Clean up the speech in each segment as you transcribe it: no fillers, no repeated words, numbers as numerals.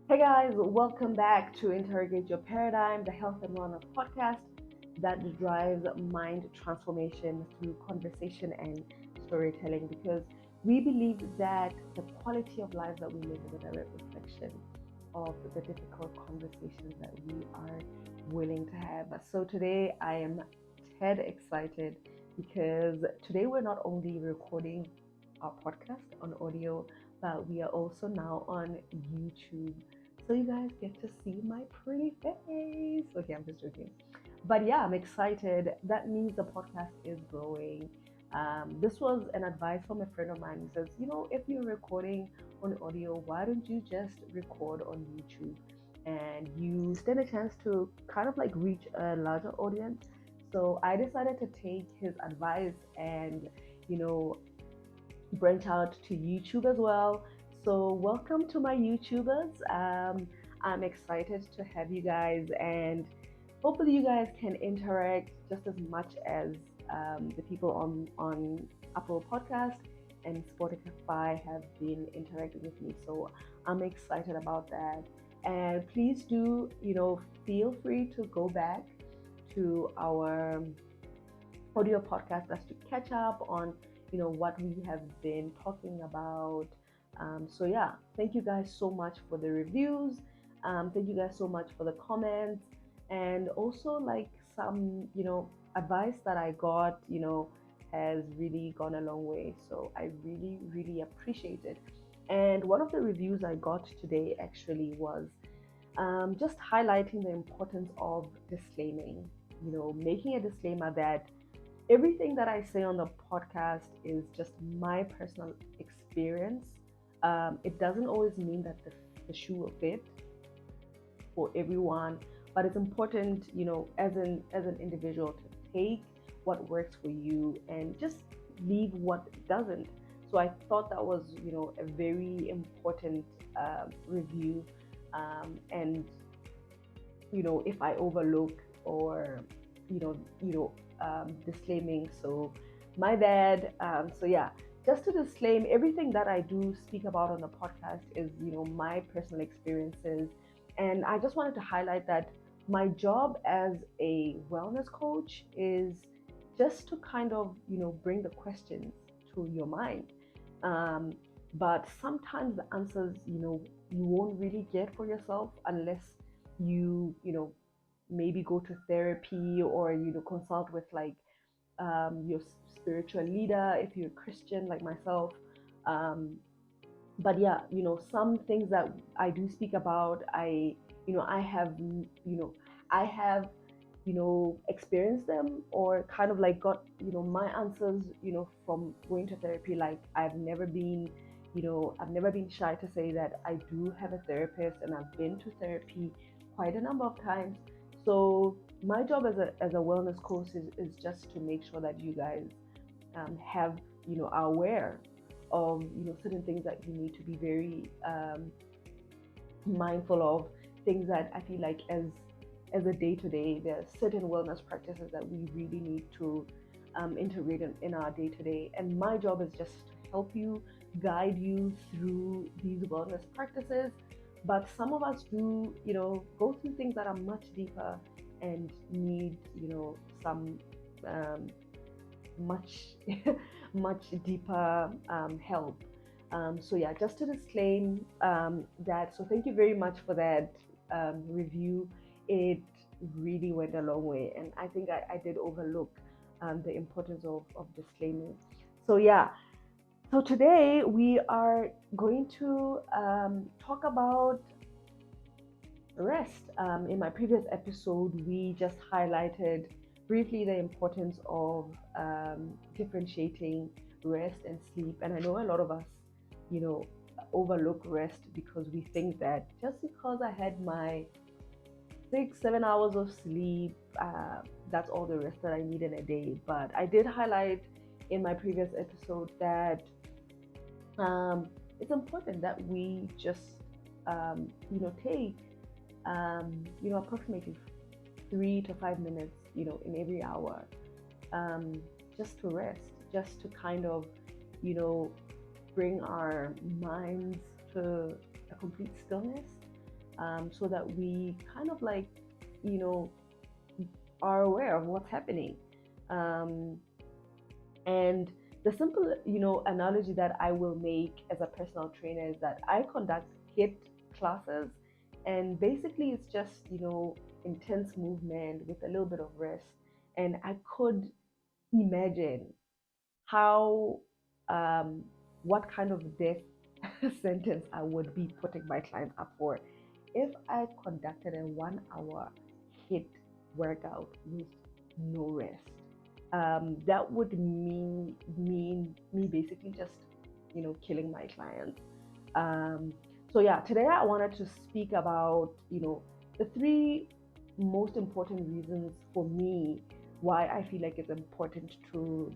Hey guys, welcome back to Interrogate Your Paradigm, the health and wellness podcast that drives mind transformation through conversation and storytelling because we believe that the quality of life that we live is a direct reflection of the difficult conversations that we are willing to have. So today I am Ted excited because today we're not only recording our podcast on audio, but we are also now on YouTube. So you guys get to see my pretty face. Okay, I'm just joking. But yeah, I'm excited. That means the podcast is growing. This was an advice from a friend of mine who says, if you're recording on audio, why don't you just record on YouTube? And you stand a chance to kind of like reach a larger audience. So I decided to take his advice and, you know, branch out to YouTube as well. So, welcome to my YouTubers. I'm excited to have you guys, and hopefully, you guys can interact just as much as the people on Apple Podcast and Spotify have been interacting with me. So, I'm excited about that. And please do, feel free to go back to our audio podcast as to catch up on what we have been talking about. So yeah, thank you guys so much for the reviews. Thank you guys so much for the comments, and also like some advice that I got has really gone a long way. So I really appreciate it. And one of the reviews I got today actually was just highlighting the importance of disclaiming, making a disclaimer that everything that I say on the podcast is just my personal experience. It doesn't always mean that the shoe will fit for everyone, but it's important, as an individual to take what works for you and just leave what doesn't. So I thought that was, a very important review. And if I overlook or disclaiming, so my bad. So yeah, just to disclaim, everything that I do speak about on the podcast is my personal experiences, and I just wanted to highlight that my job as a wellness coach is just to kind of bring the questions to your mind. um, but sometimes the answers you won't really get for yourself unless you maybe go to therapy or consult with like your spiritual leader if you're a Christian like myself. um, but yeah, some things that I do speak about, I have I have experienced them or kind of like got my answers from going to therapy. Like I've never been shy to say that I do have a therapist and I've been to therapy quite a number of times. So my job as a wellness coach is just to make sure that you guys have are aware of certain things that you need to be very mindful of, things that I feel like as a day to day, there are certain wellness practices that we really need to integrate in our day to day. And my job is just to help you, guide you through these wellness practices. But some of us do, go through things that are much deeper and need, some um, much, much deeper help. So yeah, just to disclaim that. So thank you very much for that review. It really went a long way, and I think I did overlook the importance of disclaiming. So yeah, so today we are going to talk about rest. In my previous episode, we just highlighted briefly the importance of differentiating rest and sleep. And I know a lot of us, you know, overlook rest because we think that just because I had my 6, 7 hours of sleep, that's all the rest that I need in a day. But I did highlight in my previous episode that it's important that we just, take approximately 3 to 5 minutes, in every hour, um, just to rest, just to kind of, you know, bring our minds to a complete stillness. so that we kind of like, you know, are aware of what's happening. Um, and the simple, analogy that I will make as a personal trainer is that I conduct HIIT classes, and basically it's just, intense movement with a little bit of rest. And I could imagine how, um, what kind of death sentence I would be putting my clients up for if I conducted a 1 hour HIIT workout with no rest. That would mean me basically just, killing my clients. Um, so yeah, today I wanted to speak about, the three most important reasons for me why I feel like it's important to,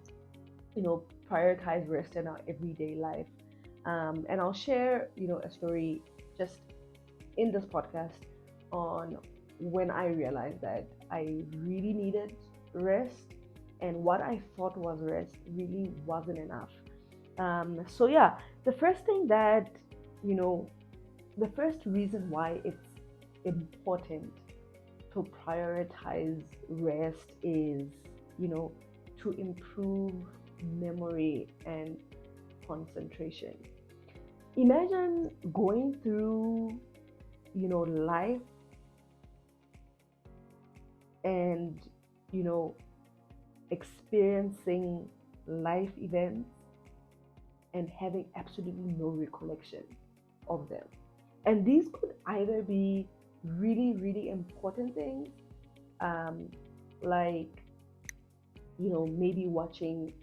prioritize rest in our everyday life. And I'll share, a story just in this podcast on when I realized that I really needed rest, and what I thought was rest really wasn't enough. So yeah, the first thing that, you know, the first reason why it's important to prioritize rest is, you know, to improve memory and concentration. Imagine going through, life and, you know, experiencing life events and having absolutely no recollection of them. And these could either be really, really important things, um, like, maybe watching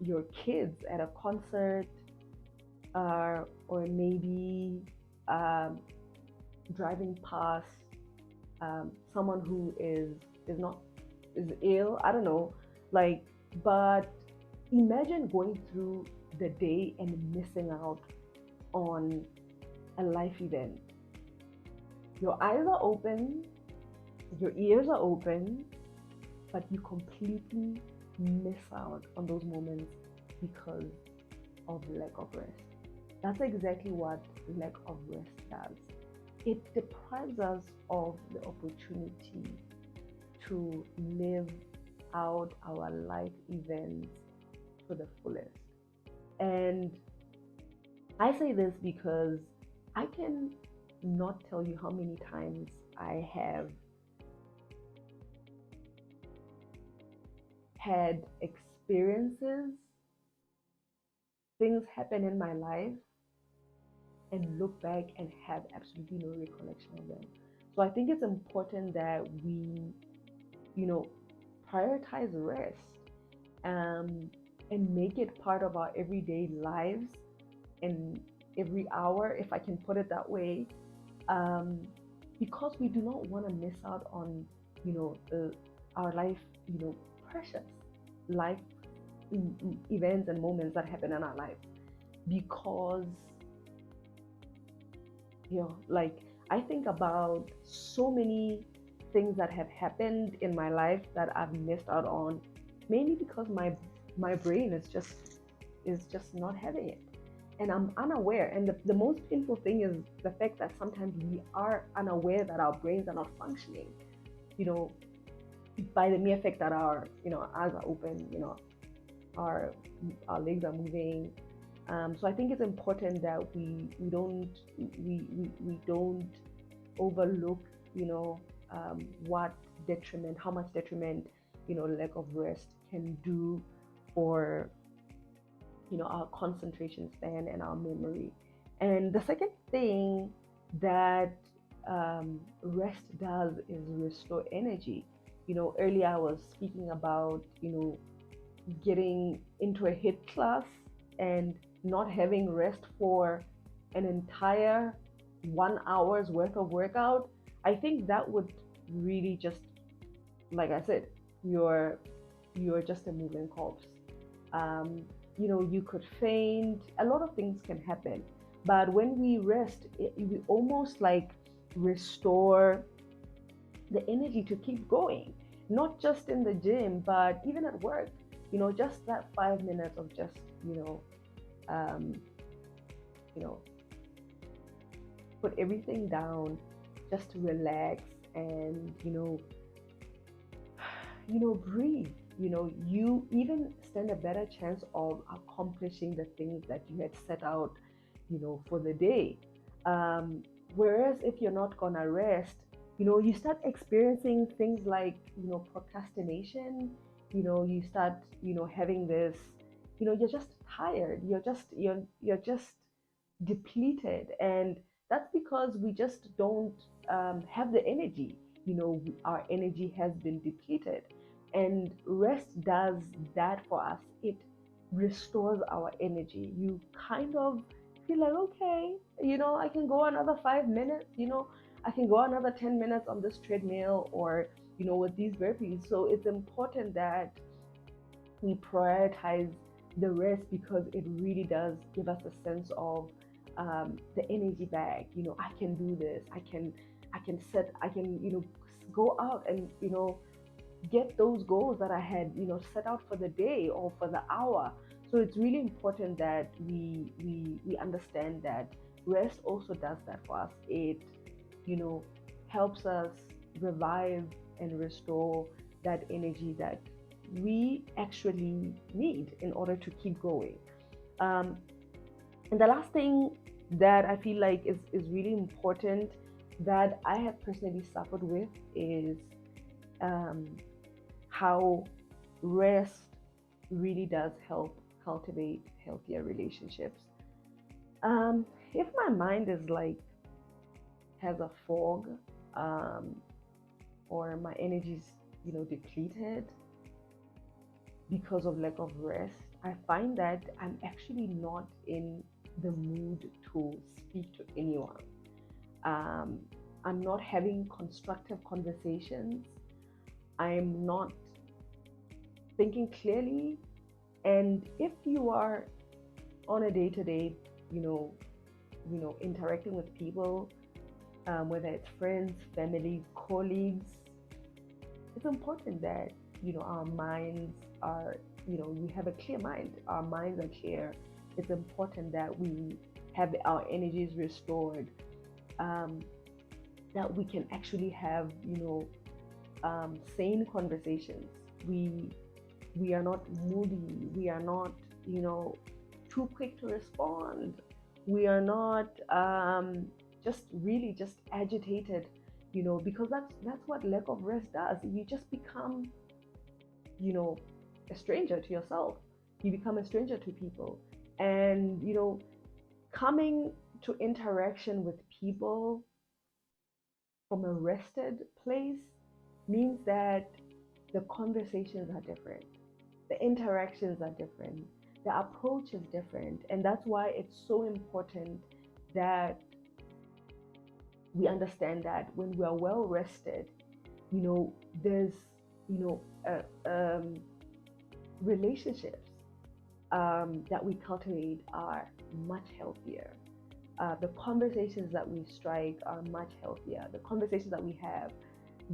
your kids at a concert, or maybe um, driving past someone who is ill. I don't know, like, but imagine going through the day and missing out on a life event. Your eyes are open, your ears are open, but you completely miss out on those moments because of lack of rest. That's exactly what lack of rest does. It deprives us of the opportunity to live out our life events to the fullest. And I say this because I can not tell you how many times I have had experiences, things happen in my life, and look back and have absolutely no recollection of them. So I think it's important that we, you know, prioritize rest, um, and make it part of our everyday lives and every hour, if I can put it that way, um, because we do not want to miss out on, our life, precious life events and moments that happen in our lives, because like, I think about so many things that have happened in my life that I've missed out on, mainly because my brain is just not having it, and I'm unaware. And the most painful thing is the fact that sometimes we are unaware that our brains are not functioning, you know, by the mere fact that our eyes are open, our legs are moving. So I think it's important that we don't overlook, what detriment, how much detriment, lack of rest can do for, our concentration span and our memory. And the second thing that rest does is restore energy. Earlier I was speaking about, getting into a HIIT class and not having rest for an entire 1 hour's worth of workout. I think that would really just, like I said, you're just a moving corpse. You could faint. A lot of things can happen, but when we rest, we almost like restore the energy to keep going, not just in the gym, but even at work. Just that 5 minutes of just, um, you know, put everything down just to relax and breathe. You even stand a better chance of accomplishing the things that you had set out, for the day. Um, Whereas if you're not gonna rest, you start experiencing things like, procrastination. You start, having this, you're just tired. You're just depleted, and that's because we just don't have the energy. Our energy has been depleted, and rest does that for us. It restores our energy. You kind of feel like, okay, I can go another 5 minutes, I can go another 10 minutes on this treadmill, or with these burpees. So it's important that we prioritize the rest, because it really does give us a sense of the energy back. I can do this. I can go out and get those goals that I had set out for the day or for the hour. So it's really important that we understand that rest also does that for us. It you know helps us revive and restore that energy that we actually need in order to keep going. Um, and the last thing that I feel like is really important, that I have personally suffered with, is um, how rest really does help cultivate healthier relationships. If my mind is like has a fog, um, or my energy's depleted because of lack of rest, I find that I'm actually not in the mood to speak to anyone. Um, I'm not having constructive conversations. I'm not thinking clearly. And if you are on a day-to-day, you know, interacting with people, whether it's friends, family, colleagues, it's important that our minds are, we have a clear mind. Our minds are clear. It's important that we have our energies restored. Um, that we can actually have, sane conversations. We are not moody. We are not, too quick to respond. We are not just really just agitated, because that's what lack of rest does. You just become, you know, a stranger to yourself. You become a stranger to people, and coming to interaction with people from a rested place means that the conversations are different, the interactions are different, the approach is different. And that's why it's so important that we understand that when we are well rested, there's, you know, relationships that we cultivate are much healthier. The conversations that we strike are much healthier. The conversations that we have,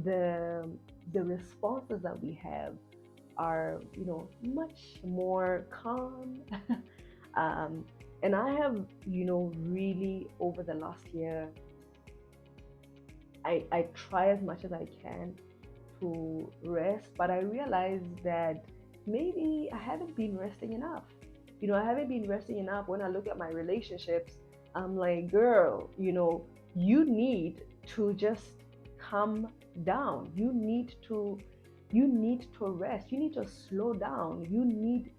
the responses that we have are, much more calm. um, and I have, really over the last year, I try as much as I can to rest, but I realize that maybe I haven't been resting enough. I haven't been resting enough. When I look at my relationships, I'm like, girl, you need to just calm down. You need to rest. You need to slow down. You need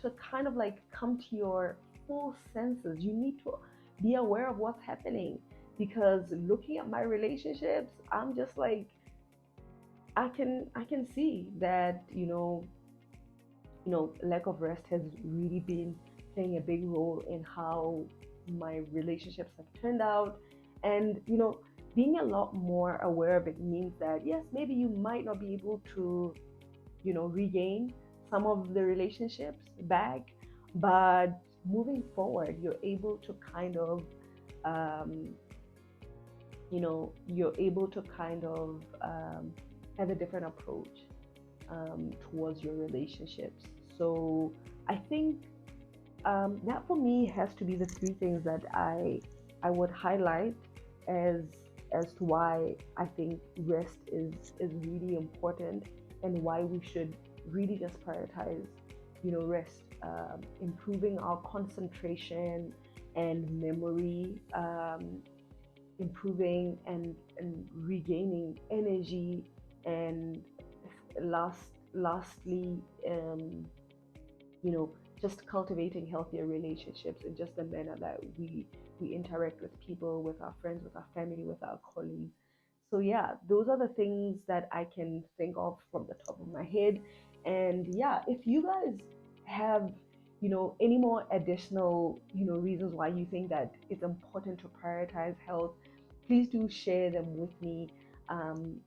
to kind of like come to your full senses. You need to be aware of what's happening, because looking at my relationships, I'm just like, I can see that lack of rest has really been playing a big role in how my relationships have turned out. And being a lot more aware of it means that, yes, maybe you might not be able to regain some of the relationships back, but moving forward, you're able to kind of um, have a different approach towards your relationships. So I think that for me has to be the three things that I I would highlight as as to why I think rest is really important, and why we should really just prioritize, rest, improving our concentration and memory, improving and regaining energy, and lastly, you know, just cultivating healthier relationships in just the manner that we interact with people, with our friends, with our family, with our colleagues. So yeah, those are the things that I can think of from the top of my head. And yeah, if you guys have, any more additional, reasons why you think that it's important to prioritize health, please do share them with me,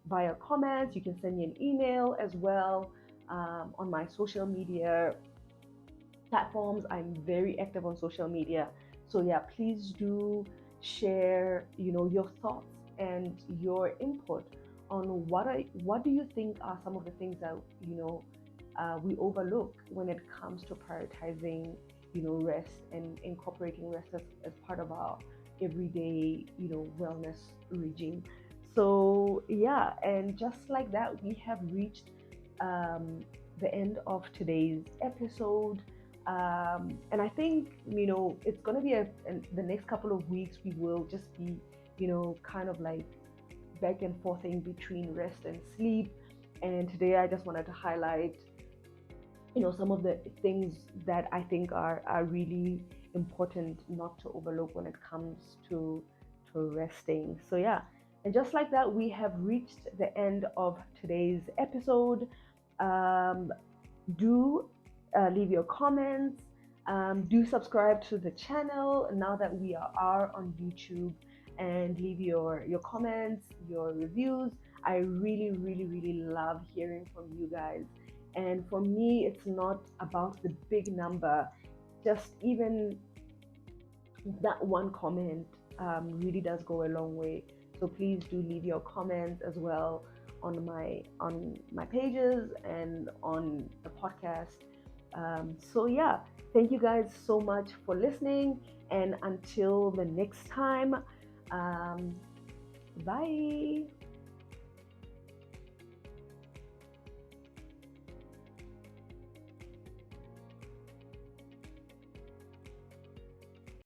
via comments. You can send me an email as well, on my social media platforms. I'm very active on social media. So yeah, please do share, your thoughts and your input on what do you think are some of the things that, we overlook when it comes to prioritizing, rest and incorporating rest as part of our everyday, wellness regime. So yeah, and just like that, we have reached, um, the end of today's episode. And I think, it's going to be the next couple of weeks, we will just be, kind of like back and forthing between rest and sleep. And today I just wanted to highlight, some of the things that I think are really important not to overlook when it comes to resting. So yeah, and just like that, we have reached the end of today's episode. Do leave your comments. Do subscribe to the channel now that we are on YouTube, and leave your comments, your reviews. I really, really, really love hearing from you guys. And for me, it's not about the big number. Just even that one comment, really does go a long way. So please do leave your comments as well on my pages and on the podcast. So yeah, thank you guys so much for listening, and until the next time, um, bye.